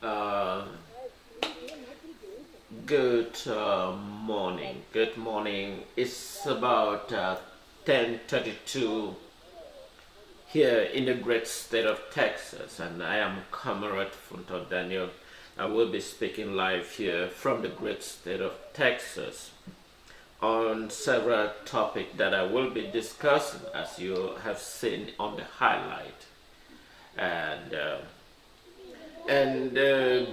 Uh, Good morning. Good morning. It's about 10:32 here in the great state of Texas, and I am Comrade Funton Daniel. I will be speaking live here from the great state of Texas on several topics that I will be discussing, as you have seen on the highlight, and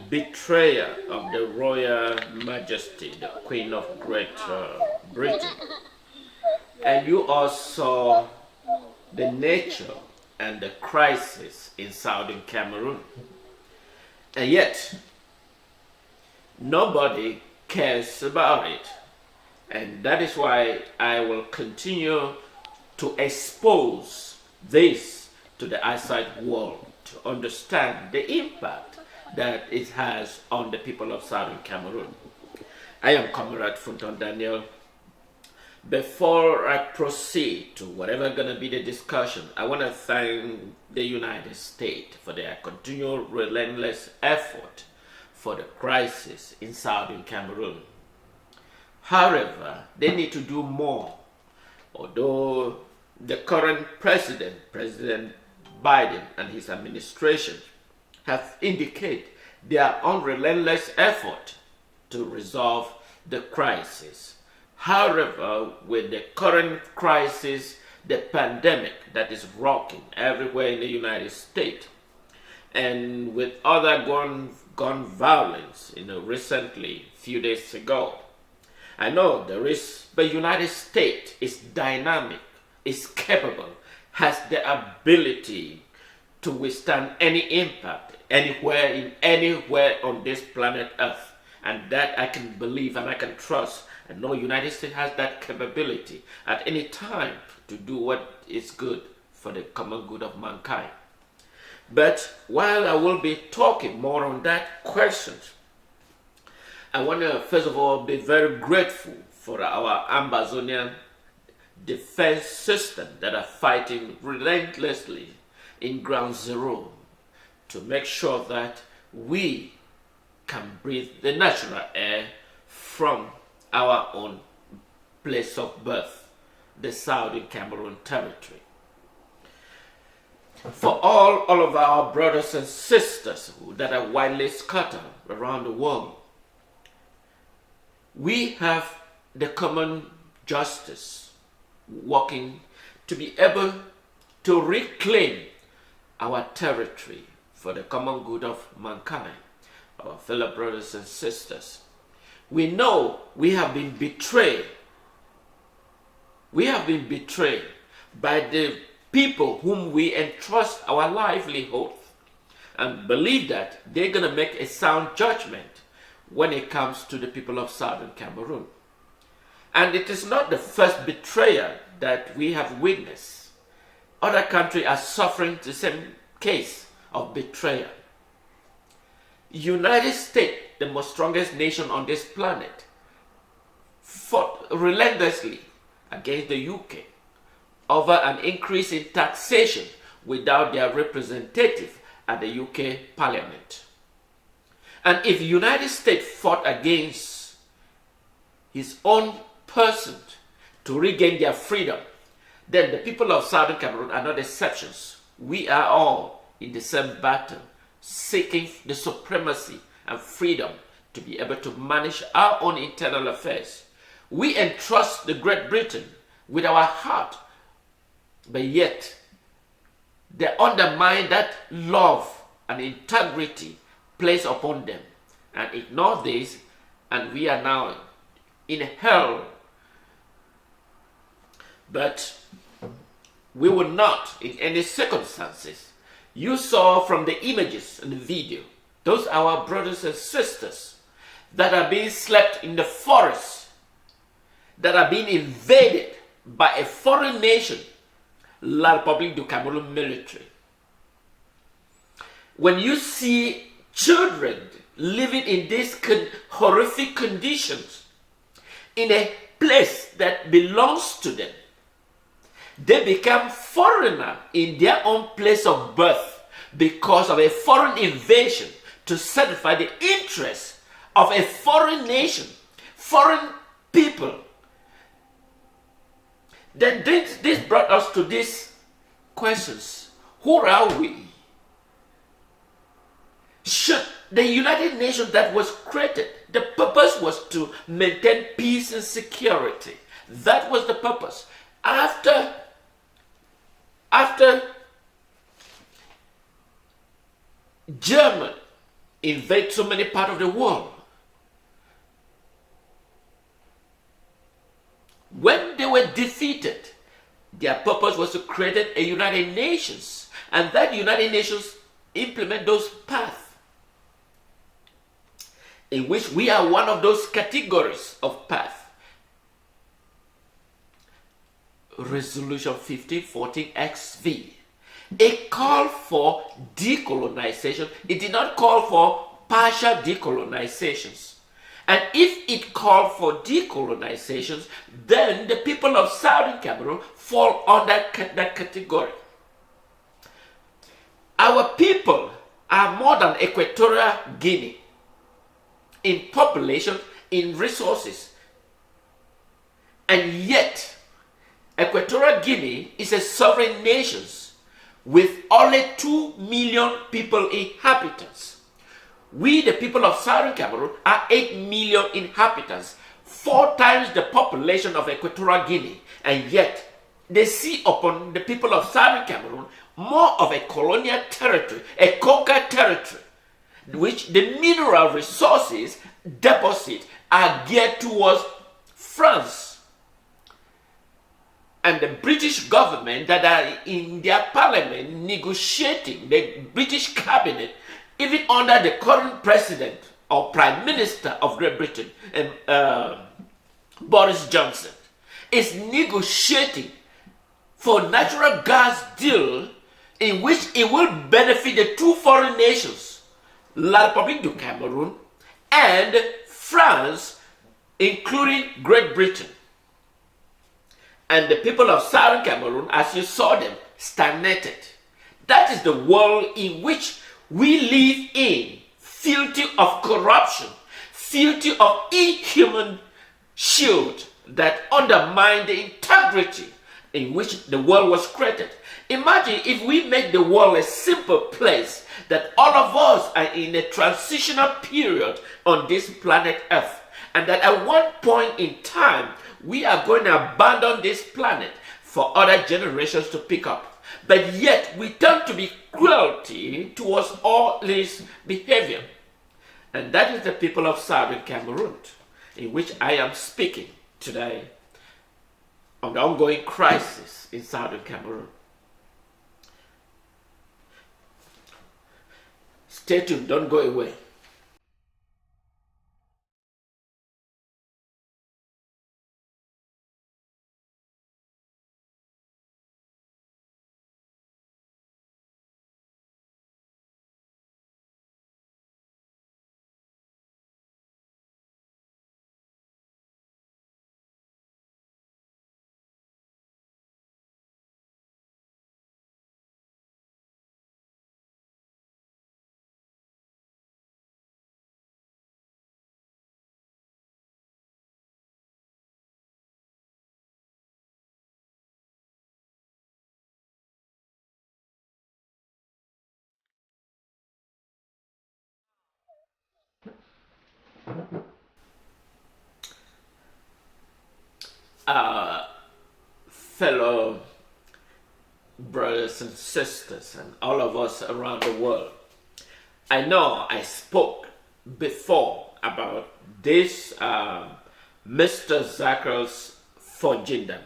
betrayal of the Royal Majesty, the Queen of Great Britain. And you also saw the nature and the crisis in southern Cameroon. And yet, nobody cares about it. And that is why I will continue to expose this to the outside world to understand the impact that it has on the people of southern Cameroon. I am Comrade Funton Daniel. Before I proceed to whatever going to be the discussion, I want to thank the United States for their continual relentless effort for the crisis in southern Cameroon. However, they need to do more. Although the current president, President Biden and his administration, have indicated their unrelentless effort to resolve the crisis. However, with the current crisis, the pandemic that is rocking everywhere in the United States, and with other gun violence, recently, few days ago, I know the United States is dynamic, is capable, has the ability to withstand any impact anywhere on this planet Earth. And that I can believe and I can trust. I know United States has that capability at any time to do what is good for the common good of mankind. But while I will be talking more on that question, I want to first of all be very grateful for our Ambazonian defense system that are fighting relentlessly in ground zero to make sure that we can breathe the natural air from our own place of birth, the southern Cameroon territory. For all of our brothers and sisters that are widely scattered around the world, we have the common justice working to be able to reclaim our territory for the common good of mankind, our fellow brothers and sisters. We know we have been betrayed. We have been betrayed by the people whom we entrust our livelihood and believe that they're going to make a sound judgment when it comes to the people of southern Cameroon. And it is not the first betrayal that we have witnessed. Other countries are suffering the same case of betrayal. United States, the most strongest nation on this planet, fought relentlessly against the UK over an increase in taxation without their representative at the UK Parliament. And if the United States fought against his own person to regain their freedom, then the people of Southern Cameroon are not exceptions. We are all in the same battle, seeking the supremacy and freedom to be able to manage our own internal affairs. We entrust the Great Britain with our heart, but yet they undermine that love and integrity placed upon them and ignore this, and we are now in hell. But we will not, in any circumstances. You saw from the images and the video, those are our brothers and sisters that are being slept in the forest, that are being invaded by a foreign nation, La Republique du Cameroun military. When you see children living in these horrific conditions, in a place that belongs to them, they become foreigner in their own place of birth because of a foreign invasion to satisfy the interests of a foreign nation, foreign people. Then this brought us to these questions. Who are we? Should the United Nations that was created, the purpose was to maintain peace and security. That was the purpose. After Germany invaded so many parts of the world, when they were defeated, their purpose was to create a United Nations, and that United Nations implement those paths in which we are one of those categories of path. Resolution 1514 XV. It called for decolonization. It did not call for partial decolonizations. And if it called for decolonizations, then the people of Southern Cameroon fall under that category. Our people are more than Equatorial Guinea in population, in resources. And yet, Equatorial Guinea is a sovereign nation with only 2 million people inhabitants. We, the people of Southern Cameroon, are 8 million inhabitants, 4 times the population of Equatorial Guinea, and yet they see upon the people of Southern Cameroon more of a colonial territory, a conquered territory, which the mineral resources deposit are geared towards France. And the British government that are in their parliament negotiating, the British cabinet, even under the current president or prime minister of Great Britain, Boris Johnson, is negotiating for natural gas deal in which it will benefit the 2 foreign nations, La Republique du Cameroun and France, including Great Britain. And the people of Southern Cameroon, as you saw them, stagnated. That is the world in which we live in, filthy of corruption, filthy of inhuman shield that undermine the integrity in which the world was created. Imagine if we make the world a simple place, that all of us are in a transitional period on this planet Earth, and that at one point in time, we are going to abandon this planet for other generations to pick up. But yet, we turn to be cruelty towards all this behavior. And that is the people of Southern Cameroon, in which I am speaking today on the ongoing crisis in Southern Cameroon. Stay tuned, don't go away. fellow brothers and sisters and all of us around the world, I know I spoke before about this Mr. Zacharias Forjindam.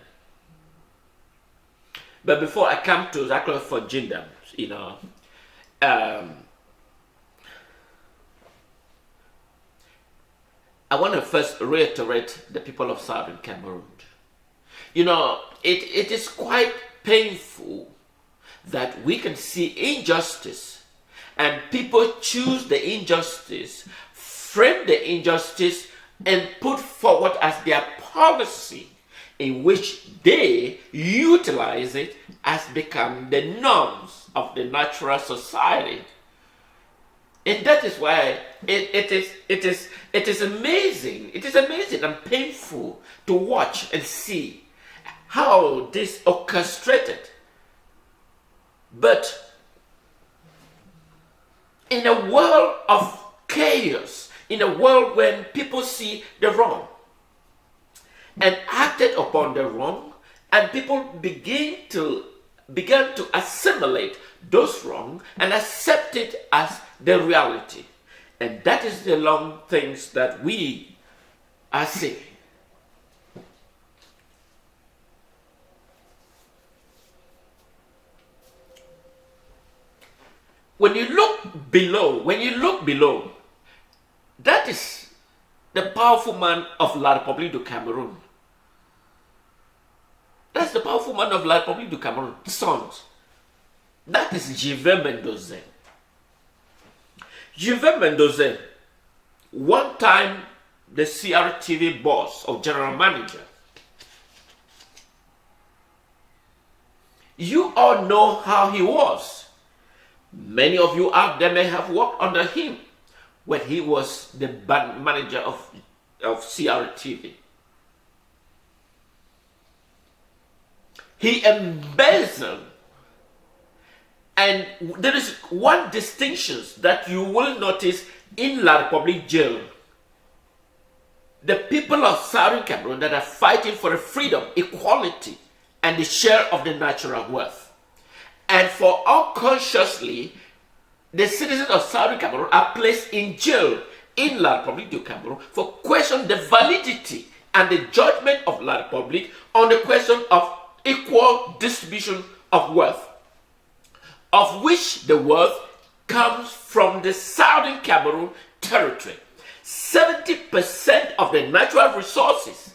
But before I come to Zacharias Forjindam, I want to first reiterate the people of Southern Cameroon. It is quite painful that we can see injustice and people choose the injustice, frame the injustice, and put forward as their policy, in which they utilize it as become the norms of the natural society. And that is why it is amazing. It is amazing and painful to watch and see how this orchestrated. But in a world of chaos, in a world when people see the wrong and acted upon the wrong, and people began to assimilate those wrong and accept it as the reality. And that is the long things that we are seeing. When you look below, that is the powerful man of La Republique du Cameroun. That's the powerful man of La Republique du Cameroun, sons. That is Gervais Mendoze. Gervais Mendoze, one time the CRTV boss or general manager. You all know how he was. Many of you out there may have worked under him when he was the band manager of CRTV. He embezzled. And there is one distinction that you will notice in La Republique jail. The people of Southern Cameroon that are fighting for freedom, equality, and the share of the natural wealth. And for unconsciously, the citizens of Southern Cameroon are placed in jail in La Republique du Cameroun for questioning the validity and the judgment of La Republique on the question of equal distribution of wealth, of which the wealth comes from the Southern Cameroon territory. 70% of the natural resources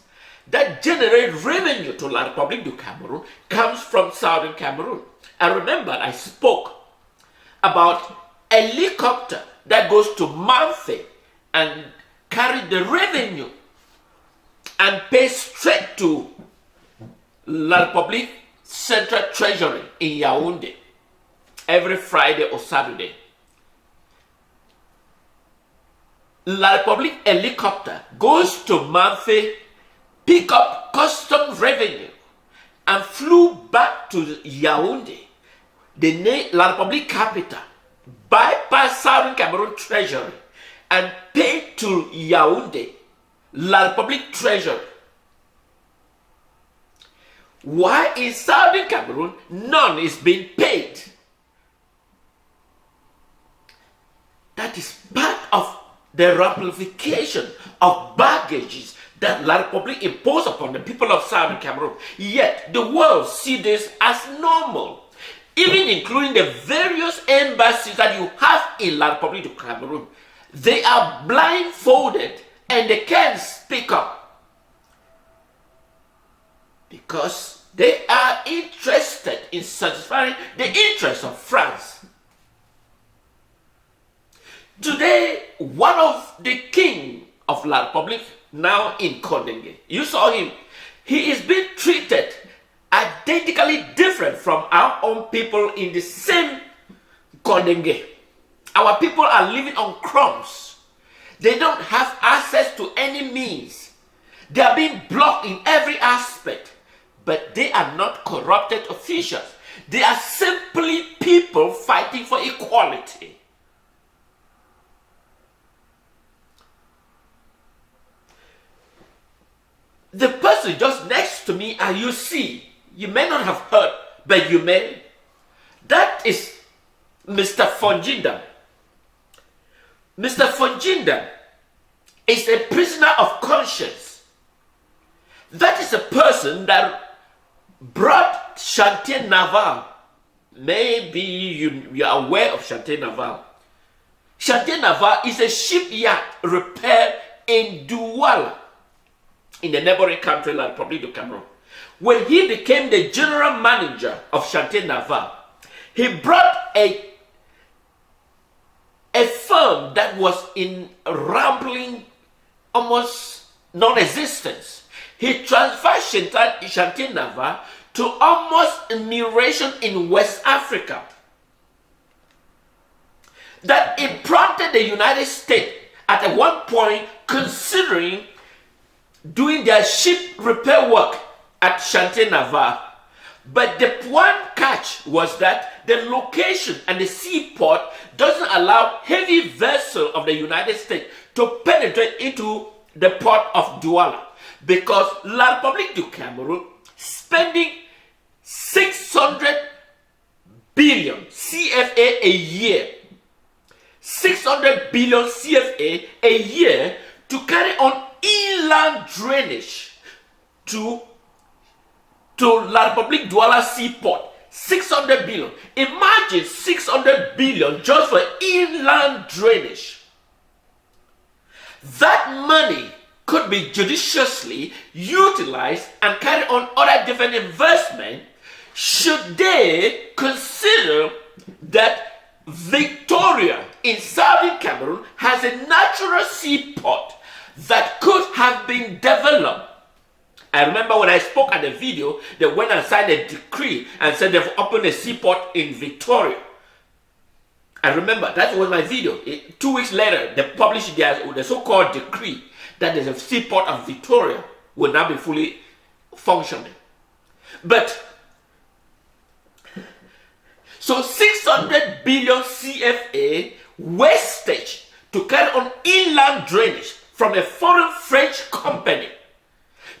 that generate revenue to La Republique du Cameroun comes from Southern Cameroon. I remember I spoke about a helicopter that goes to Mantung and carry the revenue and pay straight to La Republique Central Treasury in Yaoundé every Friday or Saturday. La Republique helicopter goes to Mantung, pick up custom revenue, and flew back to Yaoundé, the La Republique capital, bypass Southern Cameroon Treasury, and paid to Yaoundé, La Republique Treasury. Why in Southern Cameroon none is being paid? That is part of the ramification of baggages that La Republique imposed upon the people of Southern Cameroon. Yet the world see this as normal, even including the various embassies that you have in La Republique du Cameroun. They are blindfolded and they can't speak up because they are interested in satisfying the interests of France. Today, one of the king of La Republique, now in Kondegui, you saw him. He is being treated identically different from our own people in the same Kondegui. Our people are living on crumbs. They don't have access to any means. They are being blocked in every aspect. But they are not corrupted officials. They are simply people fighting for equality. The person just next to me and you see, you may not have heard, but you may. That is Mr. Forjindam. Mr. Forjindam is a prisoner of conscience. That is a person that brought Chantier Naval. Maybe you are aware of Chantier Naval. Chantier Naval is a shipyard repair in Douala, in the neighboring country, La Republique du Cameroun. When he became the general manager of Chantier Naval, he brought a firm that was in rambling, almost non-existence. He transferred Chantier Naval to almost admiration in West Africa. That it prompted the United States at one point considering doing their ship repair work at Chantier Naval. But the one catch was that the location and the seaport doesn't allow heavy vessels of the United States to penetrate into the port of Douala, because La Republique du Cameroun spending 600 billion CFA a year, 600 billion CFA a year to carry on inland drainage to La Republique Douala seaport. 600 billion. Imagine 600 billion just for inland drainage. That money could be judiciously utilized and carry on other different investment should they consider that Victoria in southern Cameroon has a natural seaport that could have been developed. I remember when I spoke at the video, they went and signed a decree and said they've opened a seaport in Victoria. I remember, that was my video. 2 weeks later, they published the so-called decree that there's a seaport of Victoria will now be fully functioning. But, so 600 billion CFA wastage to carry on inland drainage from a foreign French company,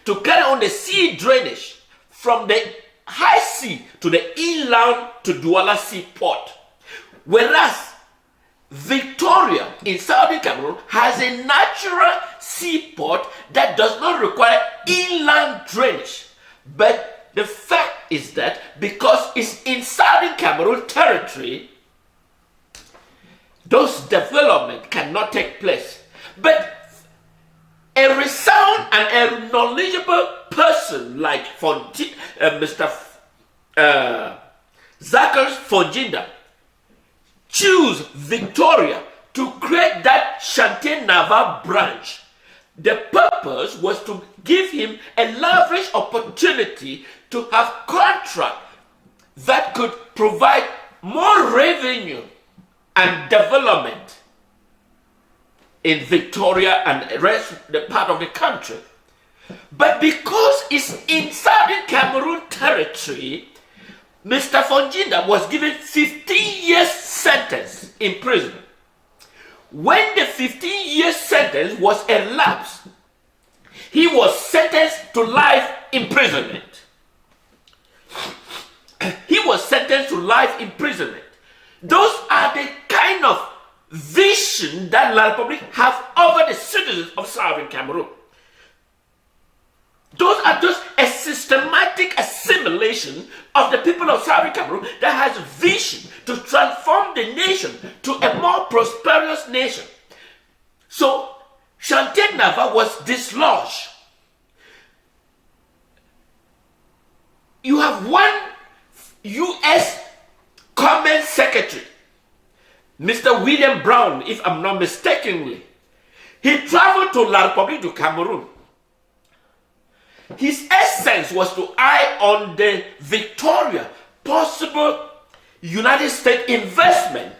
to carry on the sea drainage from the high sea to the inland to Douala seaport. Whereas Victoria in southern Cameroon has a natural seaport that does not require inland drainage. But the fact is that because it's in southern Cameroon territory, those developments cannot take place. But a resound and a knowledgeable person like Mr. Zachary Forjindam choose Victoria to create that Chantier Naval branch. The purpose was to give him a leverage opportunity to have contract that could provide more revenue and development in Victoria and the rest of the part of the country. But because it's in southern Cameroon territory, Mr. Forjindam was given 15 years sentence in prison. When the 15 years sentence was elapsed, he was sentenced to life imprisonment. He was sentenced to life imprisonment. Those are the kind of vision that La Republique have over the citizens of southern Cameroon. Those are just a systematic assimilation of the people of southern Cameroon that has vision to transform the nation to a more prosperous nation. So Chantier Naval was dislodged. You have one U.S. Comment Secretary, Mr. William Brown, if I'm not mistakenly. He traveled to La Republique du Cameroon. His essence was to eye on the Victoria possible United States investment,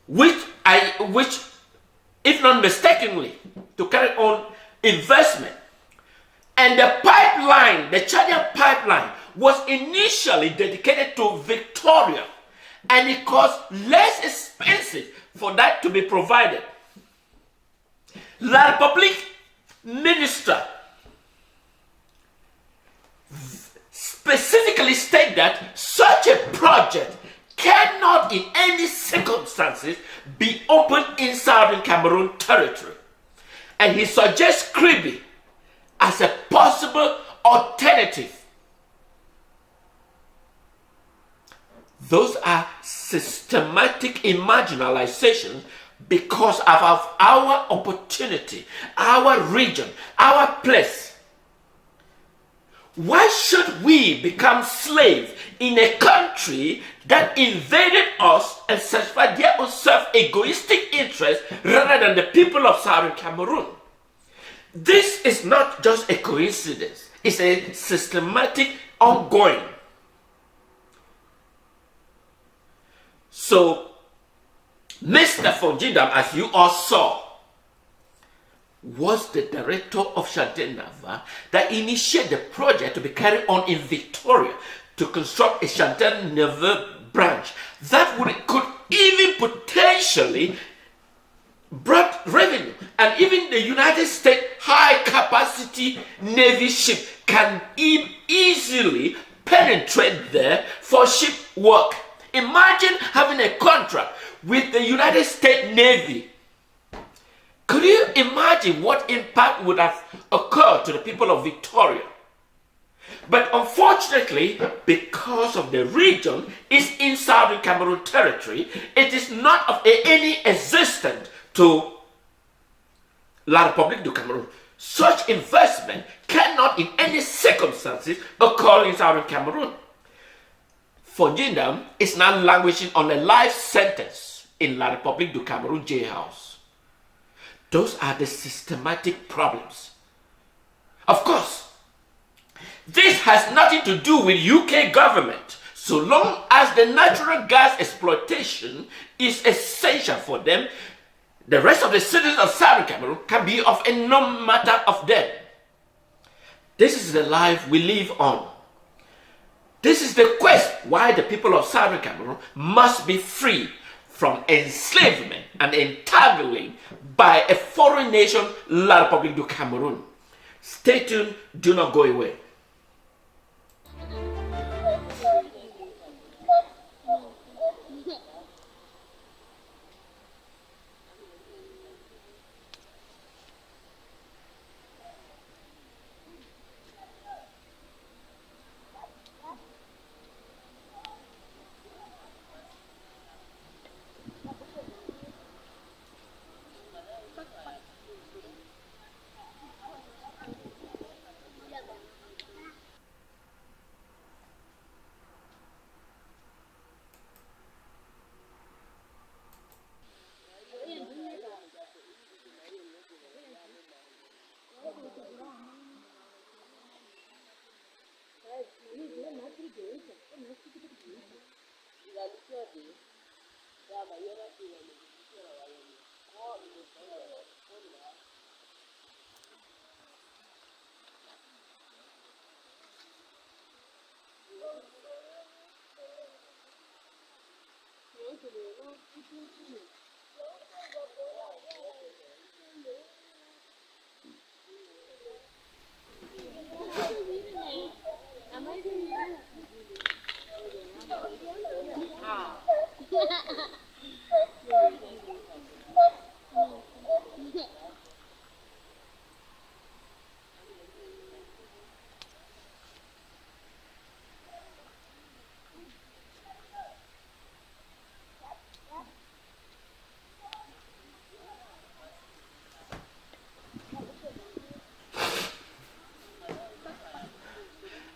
which, if not mistakenly, to carry on investment. And the pipeline, the Chadian pipeline, was initially dedicated to Victoria, and it cost less expensive for that to be provided. La Republique minister specifically state that such a project cannot in any circumstances be opened in Southern Cameroon territory. And he suggests Kribi as a possible alternative. Those are systematic marginalization because of our opportunity, our region, our place. Why should we become slaves in a country that invaded us and satisfied their own self-egoistic interests rather than the people of Southern Cameroon? This is not just a coincidence. It's a systematic, ongoing. So, Mr. Forjindam, as you all saw, was the director of Chantier Naval that initiated the project to be carried on in Victoria to construct a Chantier Naval branch that could even potentially brought revenue. And even the United States high-capacity Navy ship can easily penetrate there for ship work. Imagine having a contract with the United States Navy. Could you imagine what impact would have occurred to the people of Victoria? But unfortunately, because of the region is in Southern Cameroon territory, it is not of any existence to La Republique du Cameroon. Such investment cannot in any circumstances occur in Southern Cameroon. Forjindam is now languishing on a life sentence in La Republique du Cameroon jailhouse. Those are the systematic problems. Of course, this has nothing to do with UK government. So long as the natural gas exploitation is essential for them, the rest of the citizens of Southern Cameroon can be of no matter of them. This is the life we live on. This is the quest why the people of Southern Cameroon must be free from enslavement and entangling by a foreign nation, La Republique du Cameroon. Stay tuned, do not go away.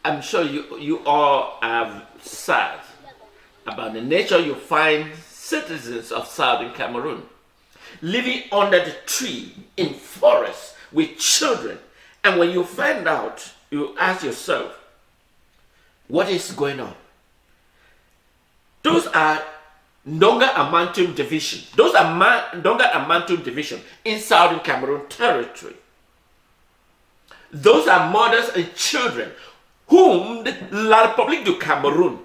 I'm sure you all have sad about the nature you find citizens of Southern Cameroon living under the tree in forests with children. And when you find out, you ask yourself, what is going on? Those are Donga and Mantung division. Those are Donga and Mantung division in Southern Cameroon territory. Those are mothers and children whom La Republique du Cameroon,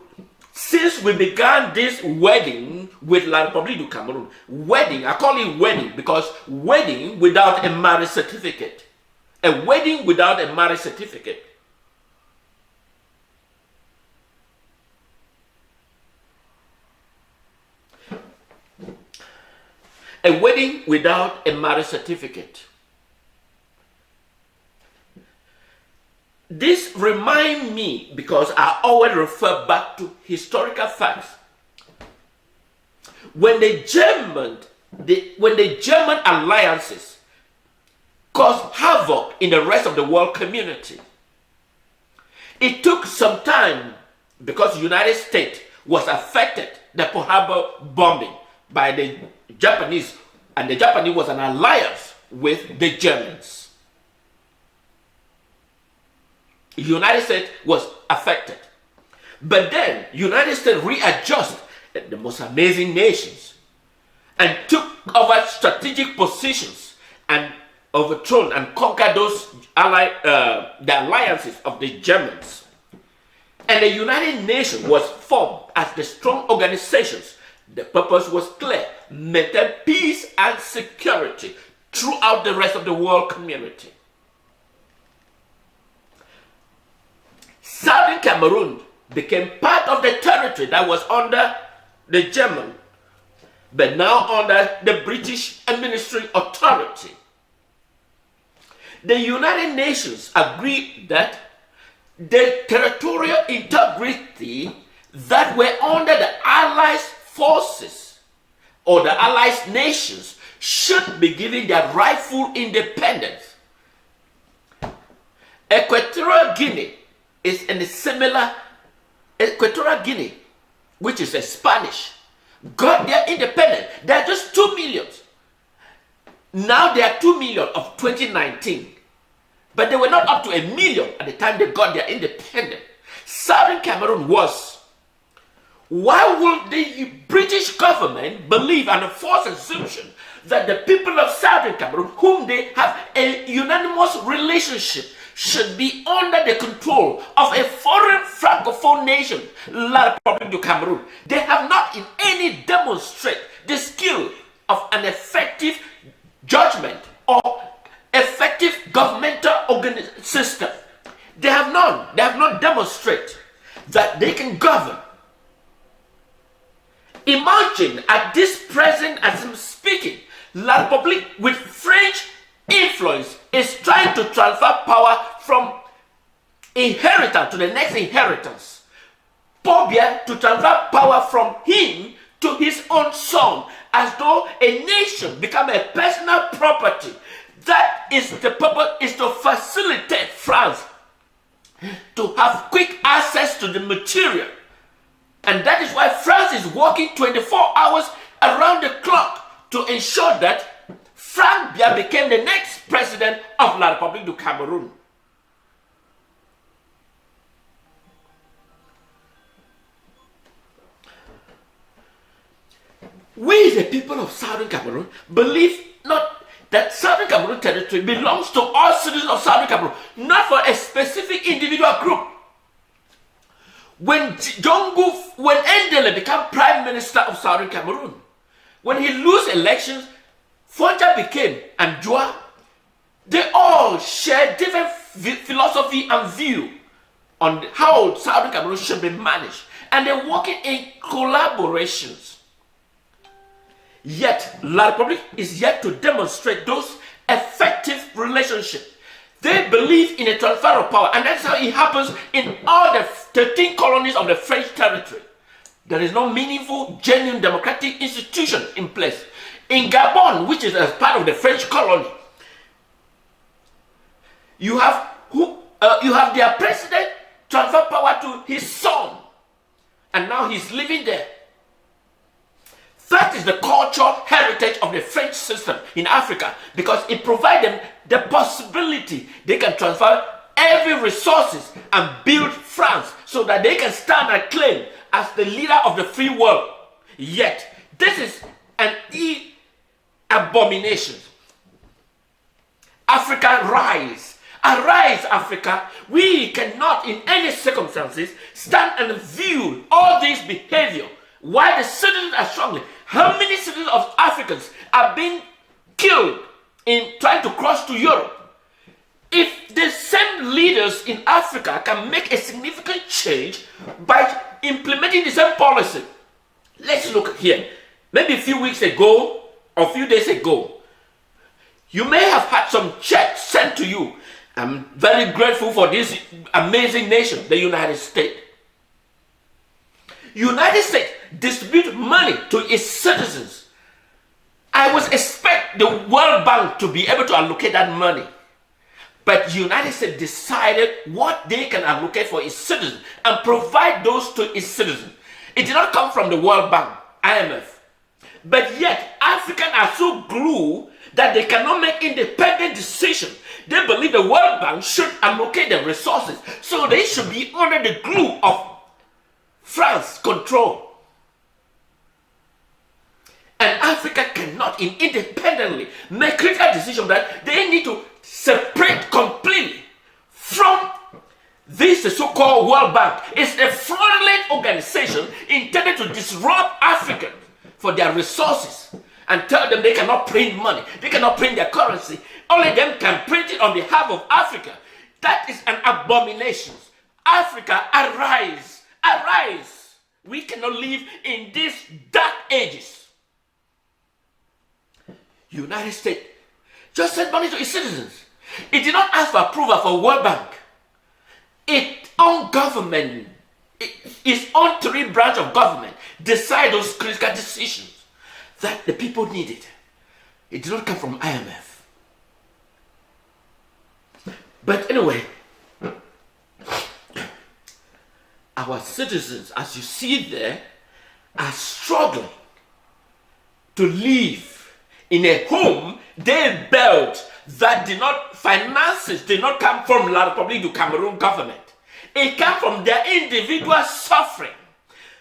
since we began this wedding with La Republique du Cameroon, wedding, I call it wedding because wedding without a marriage certificate, a wedding without a marriage certificate a wedding without a marriage certificate. This reminds me, because I always refer back to historical facts. When the German alliances caused havoc in the rest of the world community, it took some time because the United States was affected, the Pearl Harbor bombing by the Japanese, and the Japanese was an alliance with the Germans. The United States was affected. But then United States readjusted the most amazing nations and took over strategic positions and overthrown and conquered those the alliances of the Germans. And the United Nations was formed as the strong organizations. The purpose was clear: maintain peace and security throughout the rest of the world community. Southern Cameroon became part of the territory that was under the German, but now under the British administering authority. The United Nations agreed that the territorial integrity that were under the Allied forces or the Allied nations should be given their rightful independence. Equatorial Guinea is in a similar. Equatorial Guinea, which is a Spanish, got their independence. They are just 2 million. Now they are 2 million of 2019. But they were not up to 1 million at the time they got their independence. Southern Cameroon was. Why would the British government believe and enforce assumption that the people of Southern Cameroon, whom they have a unanimous relationship, should be under the control of a foreign francophone nation, La Republique du Cameroun? They have not in any demonstrate the skill of an effective judgment or effective governmental system. They have none. They have not demonstrated that they can govern. Imagine at this present, as I'm speaking, La Republique with French influence is trying to transfer power from inheritance to the next inheritance. Paul Biya to transfer power from him to his own son, as though a nation become a personal property. That is the purpose, is to facilitate France to have quick access to the material. And that is why France is working 24 hours around the clock to ensure that Frank Biya became the next president of La Republique du Cameroun. We, the people of Southern Cameroon, believe not that Southern Cameroon territory belongs to all citizens of Southern Cameroon, not for a specific individual group. When Ndele became prime minister of Southern Cameroon, when he lose elections, Fonja became, and Joa, they all share different philosophy and view on how Southern Cameroon should be managed. And they're working in collaborations. Yet, La Republique is yet to demonstrate those effective relationships. They believe in a transfer of power, and that's how it happens in all the 13 colonies of the French territory. There is no meaningful, genuine democratic institution in place. In Gabon, which is a part of the French colony, you have their president transfer power to his son, and now he's living there. That is the cultural heritage of the French system in Africa, because it provides them the possibility they can transfer every resources and build France so that they can stand and claim as the leader of the free world. Yet, this is an abomination. Africa, rise. Arise, Africa. We cannot in any circumstances stand and view all this behavior while the citizens are struggling. How many citizens of Africans are being killed in trying to cross to Europe? If the same leaders in Africa can make a significant change by implementing the same policy. Let's look here. Maybe a few weeks ago, a few days ago, you may have had some checks sent to you. I'm very grateful for this amazing nation, the United States. United States distribute money to its citizens. I was expect the World Bank to be able to allocate that money. But United States decided what they can allocate for its citizens and provide those to its citizens. It did not come from the World Bank, IMF. But yet, Africans are so glued that they cannot make independent decisions. They believe the World Bank should allocate the resources, so they should be under the glue of France control. And Africa cannot independently make critical decisions that they need to separate completely from this so-called World Bank. It's a fraudulent organization intended to disrupt Africans for their resources and tell them they cannot print money, they cannot print their currency. Only them can print it on behalf of Africa. That is an abomination. Africa, arise, arise. We cannot live in these dark ages. United States just sent money to its citizens. It did not ask for approval for World Bank. Its own government, its own three branch of government decide those critical decisions that the people needed. It did not come from IMF. But anyway, our citizens, as you see there, are struggling to live in a home they built that finances did not come from La Republique du Cameroun government. It came from their individual suffering.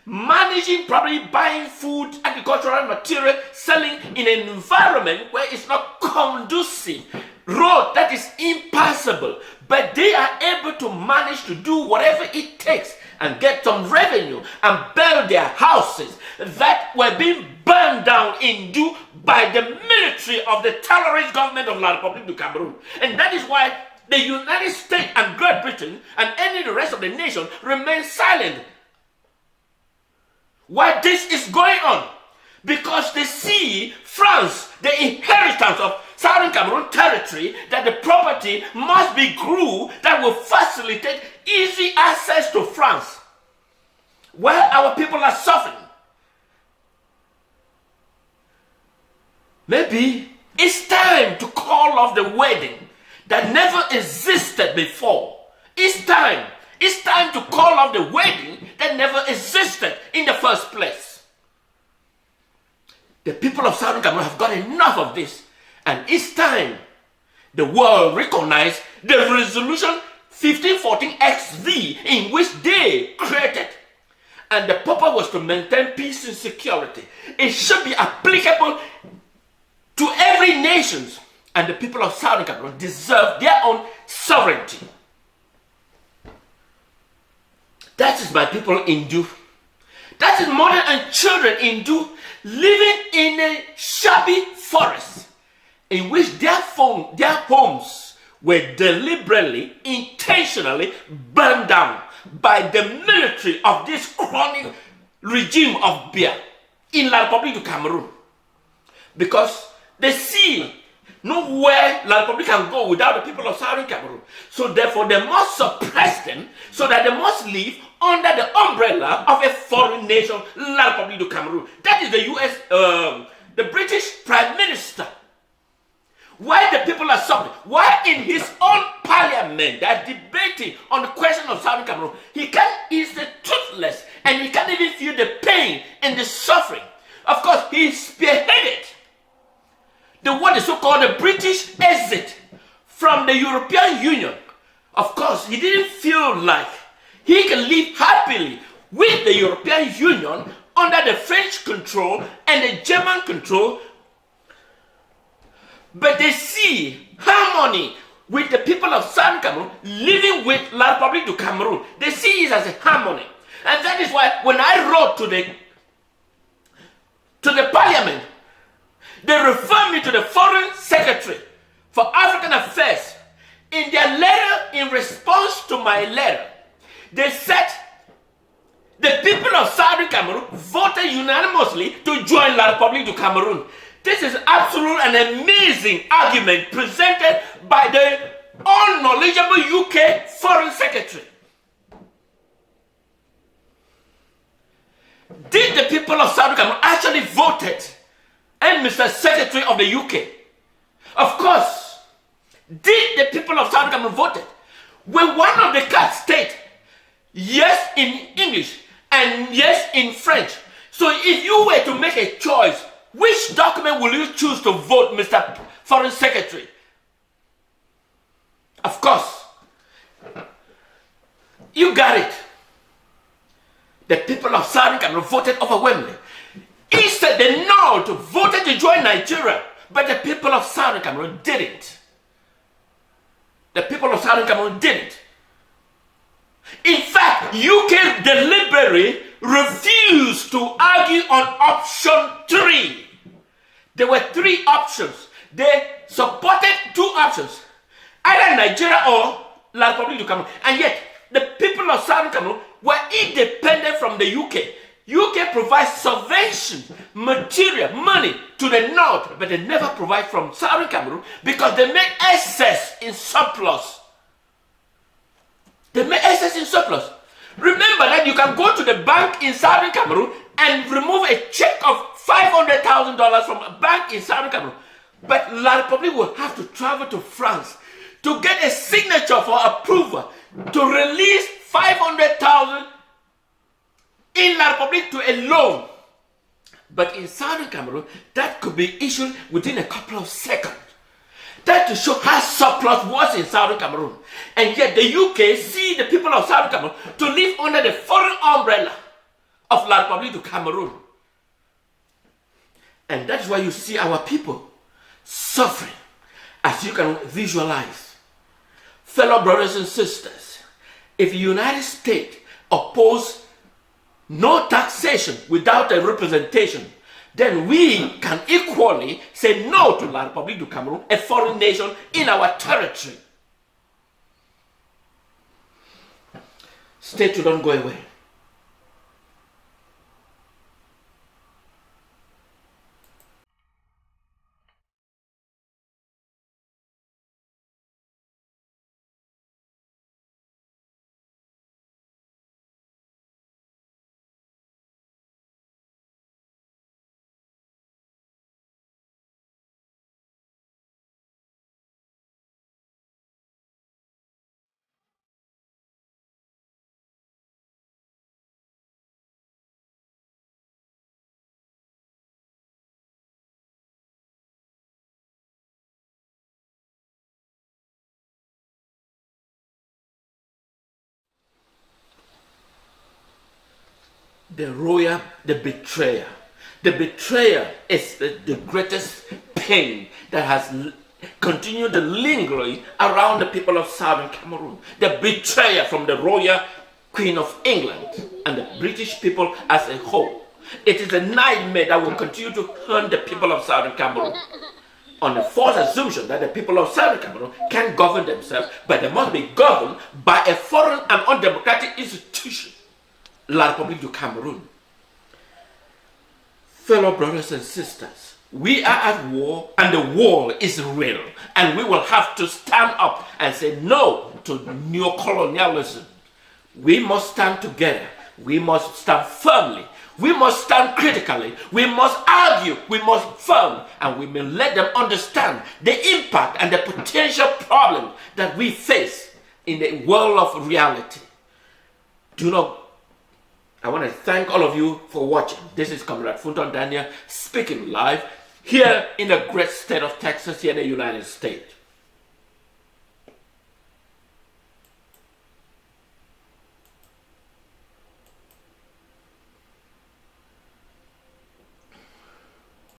Managing, probably buying food, agricultural material, selling in an environment where it's not conducive. Road that is impassable. But they are able to manage to do whatever it takes and get some revenue and build their houses that were being burned down by the military of the terrorist government of La Republique du Cameroun. And that is why the United States and Great Britain and any the rest of the nation remain silent while this is going on. Because they see France, the inheritance of Southern Cameroon territory, that the property must be grew that will facilitate easy access to France, while our people are suffering. Maybe it's time to call off the wedding that never existed before. It's time. It's time to call off the wedding that never existed in the first place. The people of Southern Cameroon have got enough of this. And it's time the world recognize the resolution 1514 XV in which they created. And the purpose was to maintain peace and security. It should be applicable to every nation. And the people of Southern Cameroon deserve their own sovereignty. That is my people in Du. That is mother and children in Du living in a shabby forest in which their homes were deliberately, intentionally burned down by the military of this chronic regime of Bia in La Republique du Cameroun. Because they see nowhere La Republique can go without the people of Southern Cameroon. So therefore they must suppress them so that they must live under the umbrella of a foreign nation, La Republique du Cameroun. That is the the British Prime Minister. Why the people are suffering? Why in his own parliament they are debating on the question of Southern Cameroon? He's the toothless and he can't even feel the pain and the suffering. Of course, he spearheaded what is so-called the British exit from the European Union. Of course, he didn't feel like he can live happily with the European Union under the French control and the German control. But they see harmony with the people of Southern Cameroon living with La Republique du Cameroun. They see it as a harmony. And that is why when I wrote to the parliament, they referred me to the Foreign Secretary for African Affairs. In their letter, in response to my letter, they said the people of Southern Cameroon voted unanimously to join La Republique du Cameroun. This is absolute and amazing argument presented by the unknowledgeable UK Foreign Secretary. Did the people of Southern Cameroon actually voted? And Mr. Secretary of the UK, of course, did the people of Southern Cameroon voted? When one of the cards state yes in English and yes in French. So if you were to make a choice, which document will you choose to vote, Mr. Foreign Secretary? Of course, you got it. The people of Southern Cameroon voted overwhelmingly. Instead, the North voted to join Nigeria, but the people of Southern Cameroon didn't. The people of Southern Cameroon didn't. In fact, UK deliberately refused to argue on option 3. There were 3 options. They supported 2 options, either Nigeria or La Republique du Cameroun. And yet, the people of Southern Cameroon were independent from the UK. UK provides subvention, material, money to the North, but they never provide from Southern Cameroon because they make excess in surplus. They make excess in surplus. Remember that you can go to the bank in Southern Cameroon and remove a check of $500,000 from a bank in Southern Cameroon. But La Republique will have to travel to France to get a signature for approval to release $500,000 in La Republique to a loan. But in Southern Cameroon, that could be issued within a couple of seconds. That to show how surplus was in Southern Cameroon. And yet the UK see the people of Southern Cameroon to live under the foreign umbrella of La Republique du Cameroun. And that's why you see our people suffering, as you can visualize. Fellow brothers and sisters, if the United States oppose no taxation without a representation, then we can equally say no to La Republique du Cameroun, a foreign nation in our territory. Stay tuned, don't go away. The betrayer. The betrayer is the greatest pain that has continued lingering around the people of Southern Cameroon. The betrayer from the royal Queen of England and the British people as a whole. It is a nightmare that will continue to haunt the people of Southern Cameroon on the false assumption that the people of Southern Cameroon can govern themselves, but they must be governed by a foreign and undemocratic institution, La Republique du Cameroun. Fellow brothers and sisters, we are at war and the war is real, and we will have to stand up and say no to neocolonialism. We must stand together. We must stand firmly. We must stand critically. We must argue. We must firm, and we may let them understand the impact and the potential problem that we face in the world of reality. I want to thank all of you for watching. This is Comrade Funton Daniel speaking live here in the great state of Texas, here in the United States.